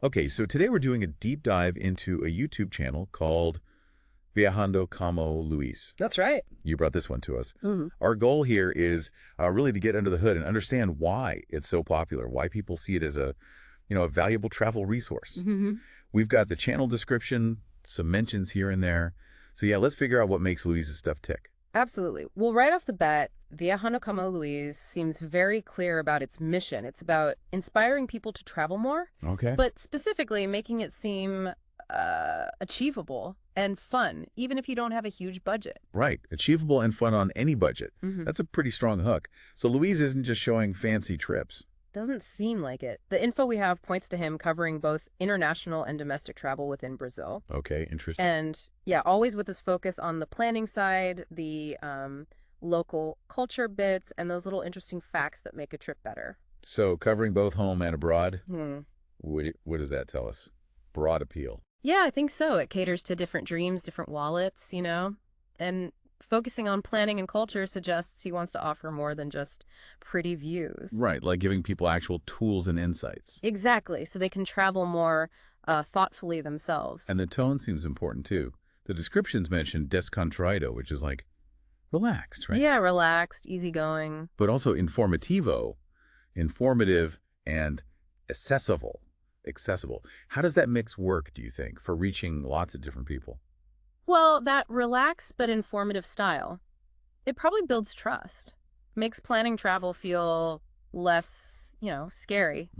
Okay, so today we're doing a deep dive into a YouTube channel called VIAJANDO com O LUIZ. That's right. You brought this one to us. Mm-hmm. Our goal here is really to get under the hood and understand why it's so popular, why people see it as a valuable travel resource. Mm-hmm. We've got the channel description, some mentions here and there. So yeah, let's figure out what makes Louise's stuff tick. Absolutely. Well, right off the bat, VIAJANDO com O LUIZ seems very clear about its mission. It's about inspiring people to travel more, Okay. but specifically making it seem achievable and fun, even if you don't have a huge budget. Right. Achievable and fun on any budget. Mm-hmm. That's a pretty strong hook. So Louise isn't just showing fancy trips. Doesn't seem like it. The info we have points to him covering both international and domestic travel within Brazil. Okay, interesting. And yeah, always with this focus on the planning side, the local culture bits, and those little interesting facts that make a trip better. So covering both home and abroad, Hmm. what does that tell us? Broad appeal. Yeah, I think so. It caters to different dreams, different wallets, and focusing on planning and culture suggests he wants to offer more than just pretty views. Right, like giving people actual tools and insights. Exactly, so they can travel more thoughtfully themselves. And the tone seems important too. The descriptions mention descontraído, which is like relaxed, right? Yeah, relaxed, easygoing. But also informativo, informative and accessible. How does that mix work, do you think, for reaching lots of different people? Well, that relaxed but informative style, it probably builds trust, makes planning travel feel less, scary,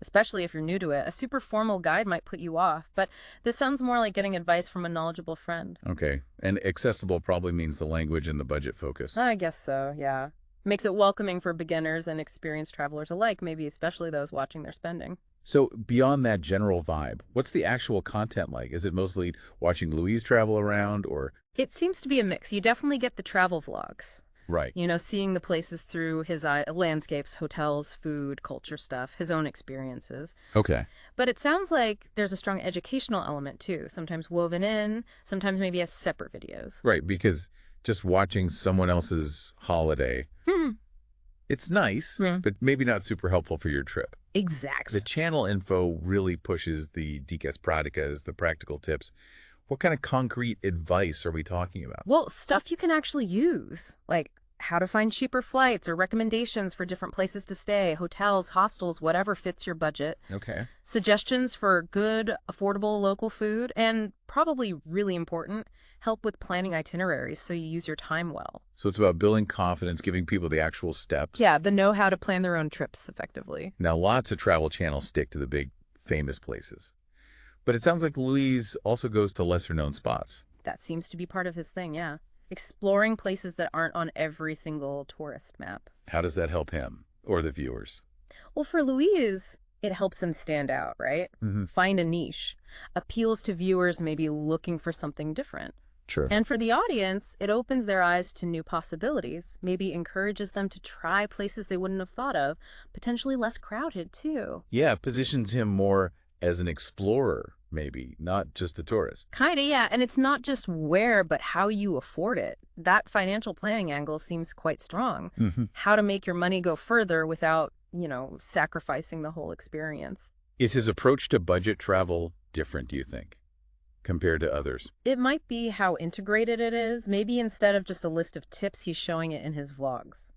especially if you're new to it. A super formal guide might put you off, but this sounds more like getting advice from a knowledgeable friend. Okay, and accessible probably means the language and the budget focus. I guess so, yeah. Makes it welcoming for beginners and experienced travelers alike, maybe especially those watching their spending. So beyond that general vibe, what's the actual content like? Is it mostly watching Louise travel around or? It seems to be a mix. You definitely get the travel vlogs. Right. Seeing the places through his landscapes, hotels, food, culture stuff, his own experiences. Okay. But it sounds like there's a strong educational element too, sometimes woven in, sometimes maybe as separate videos. Right, because just watching someone else's holiday, it's nice, but maybe not super helpful for your trip. Exactly. The channel info really pushes the dicas práticas, the practical tips. What kind of concrete advice are we talking about? Well, stuff you can actually use, like how to find cheaper flights or recommendations for different places to stay, hotels, hostels, whatever fits your budget. Okay. Suggestions for good, affordable local food, and probably really important, help with planning itineraries so you use your time well. So it's about building confidence, giving people the actual steps. Yeah, the know-how to plan their own trips effectively. Now, lots of travel channels stick to the big, famous places. But it sounds like Louise also goes to lesser-known spots. That seems to be part of his thing, yeah. Exploring places that aren't on every single tourist map. How does that help him or the viewers? Well, for Louise, it helps him stand out, right? Find a niche. Appeals to viewers maybe looking for something different. Sure. And for the audience, it opens their eyes to new possibilities, maybe encourages them to try places they wouldn't have thought of, potentially less crowded, too. Yeah, positions him more as an explorer, maybe, not just a tourist. Kinda, yeah. And it's not just where, but how you afford it. That financial planning angle seems quite strong. How to make your money go further without, sacrificing the whole experience. Is his approach to budget travel different, do you think, compared to others? It might be how integrated it is. Maybe instead of just a list of tips, he's showing it in his vlogs.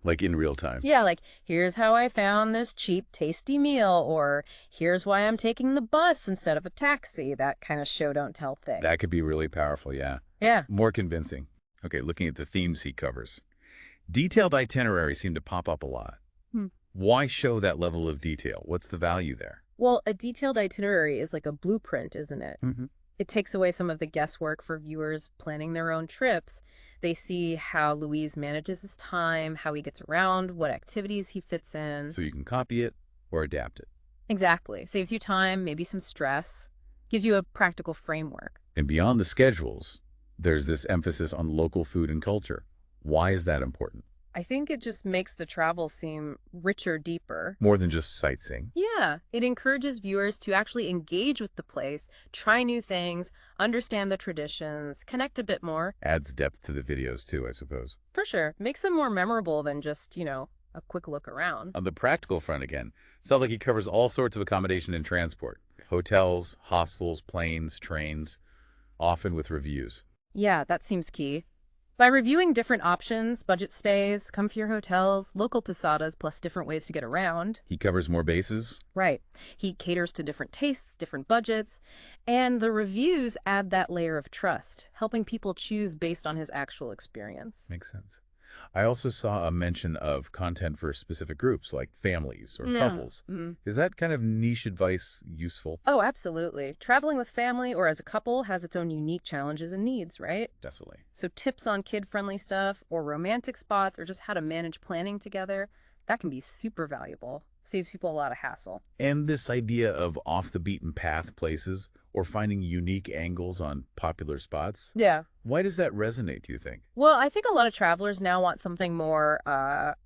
Like in real time. Yeah, like, here's how I found this cheap, tasty meal, or here's why I'm taking the bus instead of a taxi. That kind of show don't tell thing. That could be really powerful, yeah. Yeah. More convincing. Okay, looking at the themes he covers. Detailed itineraries seem to pop up a lot. Why show that level of detail? What's the value there? Well, a detailed itinerary is like a blueprint, isn't it? It takes away some of the guesswork for viewers planning their own trips. They see how Louise manages his time, how he gets around, what activities he fits in. So you can copy it or adapt it. Exactly. Saves you time, maybe some stress. Gives you a practical framework. And beyond the schedules, there's this emphasis on local food and culture. Why is that important? I think it just makes the travel seem richer, deeper. More than just sightseeing. Yeah, it encourages viewers to actually engage with the place, try new things, understand the traditions, connect a bit more. Adds depth to the videos too, I suppose. For sure. Makes them more memorable than just, a quick look around. On the practical front again, sounds like he covers all sorts of accommodation and transport. Hotels, hostels, planes, trains, often with reviews. Yeah, that seems key. By reviewing different options, budget stays, comfier hotels, local posadas, plus different ways to get around. He covers more bases? Right. He caters to different tastes, different budgets, and the reviews add that layer of trust, helping people choose based on his actual experience. Makes sense. I also saw a mention of content for specific groups, like families or couples. Is that kind of niche advice useful? Oh, absolutely. Traveling with family or as a couple has its own unique challenges and needs, right? Definitely. So tips on kid-friendly stuff or romantic spots or just how to manage planning together, that can be super valuable. Saves people a lot of hassle. And this idea of off-the-beaten-path places or finding unique angles on popular spots? Yeah. Why does that resonate, do you think? Well, I think a lot of travelers now want something more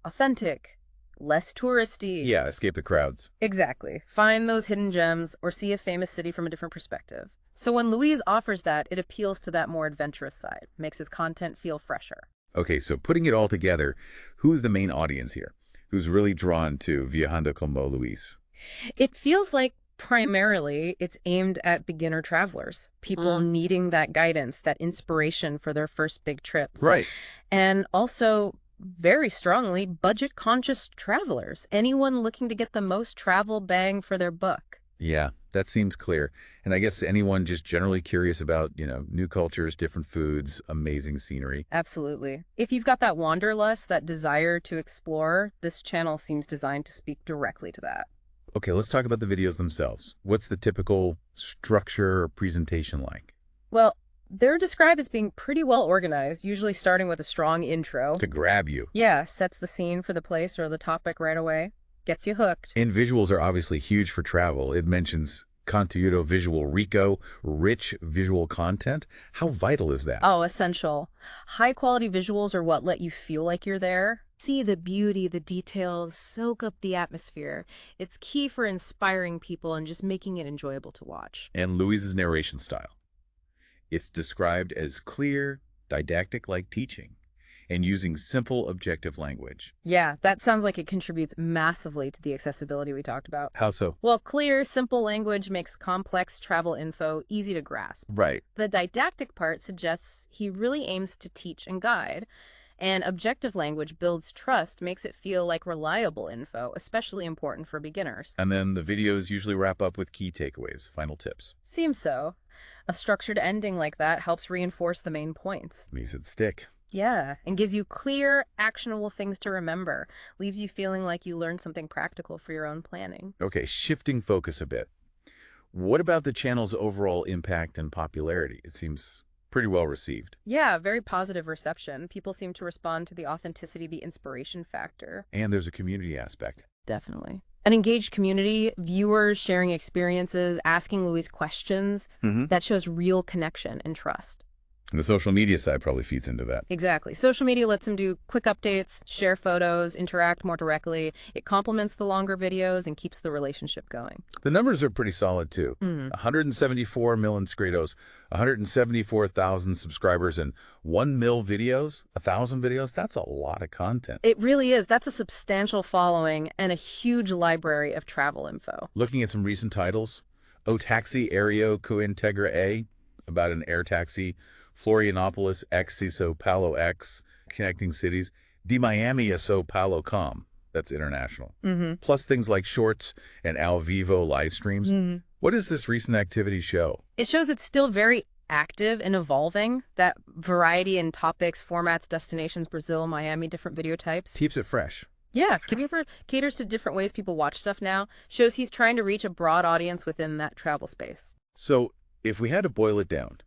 authentic, less touristy. Yeah, escape the crowds. Exactly. Find those hidden gems or see a famous city from a different perspective. So when Luiz offers that, it appeals to that more adventurous side, makes his content feel fresher. Okay, so putting it all together, who's the main audience here? Who's really drawn to Viajando com O Luiz? It feels like primarily it's aimed at beginner travelers, people needing that guidance, that inspiration for their first big trips. Right. And also, very strongly, budget-conscious travelers, anyone looking to get the most travel bang for their buck. Yeah, that seems clear. And I guess anyone just generally curious about, new cultures, different foods, amazing scenery. Absolutely. If you've got that wanderlust, that desire to explore, this channel seems designed to speak directly to that. Okay, let's talk about the videos themselves. What's the typical structure or presentation like? Well, they're described as being pretty well organized, usually starting with a strong intro. To grab you. Yeah, sets the scene for the place or the topic right away. Gets you hooked. And visuals are obviously huge for travel. It mentions conteúdo visual rico, rich visual content. How vital is that? Oh, essential. High-quality visuals are what let you feel like you're there. See the beauty, the details, soak up the atmosphere. It's key for inspiring people and just making it enjoyable to watch. And Luiz's narration style. It's described as clear, didactic like teaching, and using simple, objective language. Yeah, that sounds like it contributes massively to the accessibility we talked about. How so? Well, clear, simple language makes complex travel info easy to grasp. Right. The didactic part suggests he really aims to teach and guide, and objective language builds trust, makes it feel like reliable info, especially important for beginners. And then the videos usually wrap up with key takeaways, final tips. Seems so. A structured ending like that helps reinforce the main points. Makes it stick. Yeah, and gives you clear, actionable things to remember. Leaves you feeling like you learned something practical for your own planning. Okay, shifting focus a bit. What about the channel's overall impact and popularity? It seems pretty well received. Yeah, very positive reception. People seem to respond to the authenticity, the inspiration factor. And there's a community aspect. Definitely. An engaged community, viewers sharing experiences, asking Luiz questions, that shows real connection and trust. And the social media side probably feeds into that. Exactly. Social media lets them do quick updates, share photos, interact more directly. It complements the longer videos and keeps the relationship going. The numbers are pretty solid, too. 174 million inscritos, 174,000 subscribers, and 1 mil videos, 1,000 videos. That's a lot of content. It really is. That's a substantial following and a huge library of travel info. Looking at some recent titles, O Taxi Aéreo que Integra A, about an air taxi, Florianopolis X Sao Paulo X, connecting cities, De Miami a Sao Paulo Com, that's international. Plus things like shorts and al vivo live streams. What does this recent activity show? It shows it's still very active and evolving, that variety in topics, formats, destinations, Brazil, Miami, different video types. Keeps it fresh. Yeah, caters to different ways people watch stuff now, shows he's trying to reach a broad audience within that travel space. So if we had to boil it down,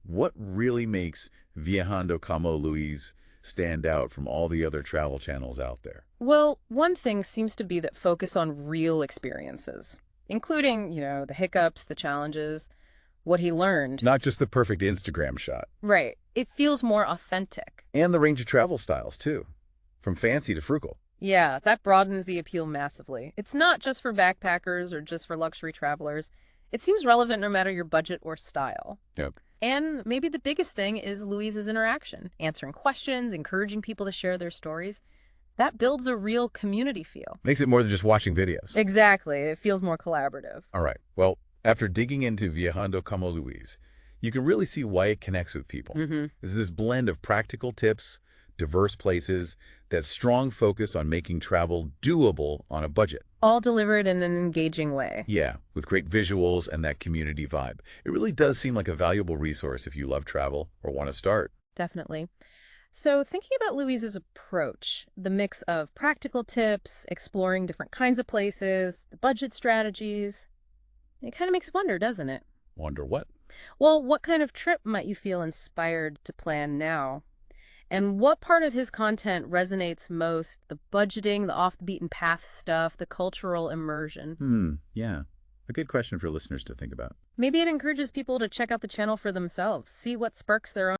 what really makes Viajando com O Luiz stand out from all the other travel channels out there? Well, one thing seems to be that focus on real experiences, including, the hiccups, the challenges, what he learned. Not just the perfect Instagram shot. Right. It feels more authentic. And the range of travel styles, too, from fancy to frugal. Yeah, that broadens the appeal massively. It's not just for backpackers or just for luxury travelers. It seems relevant no matter your budget or style. Yep. And maybe the biggest thing is Luiz's interaction, answering questions, encouraging people to share their stories. That builds a real community feel. Makes it more than just watching videos. Exactly. It feels more collaborative. All right. Well, after digging into Viajando com O Luiz, you can really see why it connects with people. It's this blend of practical tips, diverse places, that strong focus on making travel doable on a budget. All delivered in an engaging way. Yeah, with great visuals and that community vibe. It really does seem like a valuable resource if you love travel or want to start. Definitely. So thinking about Louise's approach, the mix of practical tips, exploring different kinds of places, the budget strategies, it kind of makes you wonder, doesn't it? Wonder what? Well, what kind of trip might you feel inspired to plan now? And what part of his content resonates most? The budgeting, the off-the-beaten-path stuff, the cultural immersion? Yeah. A good question for listeners to think about. Maybe it encourages people to check out the channel for themselves, see what sparks their own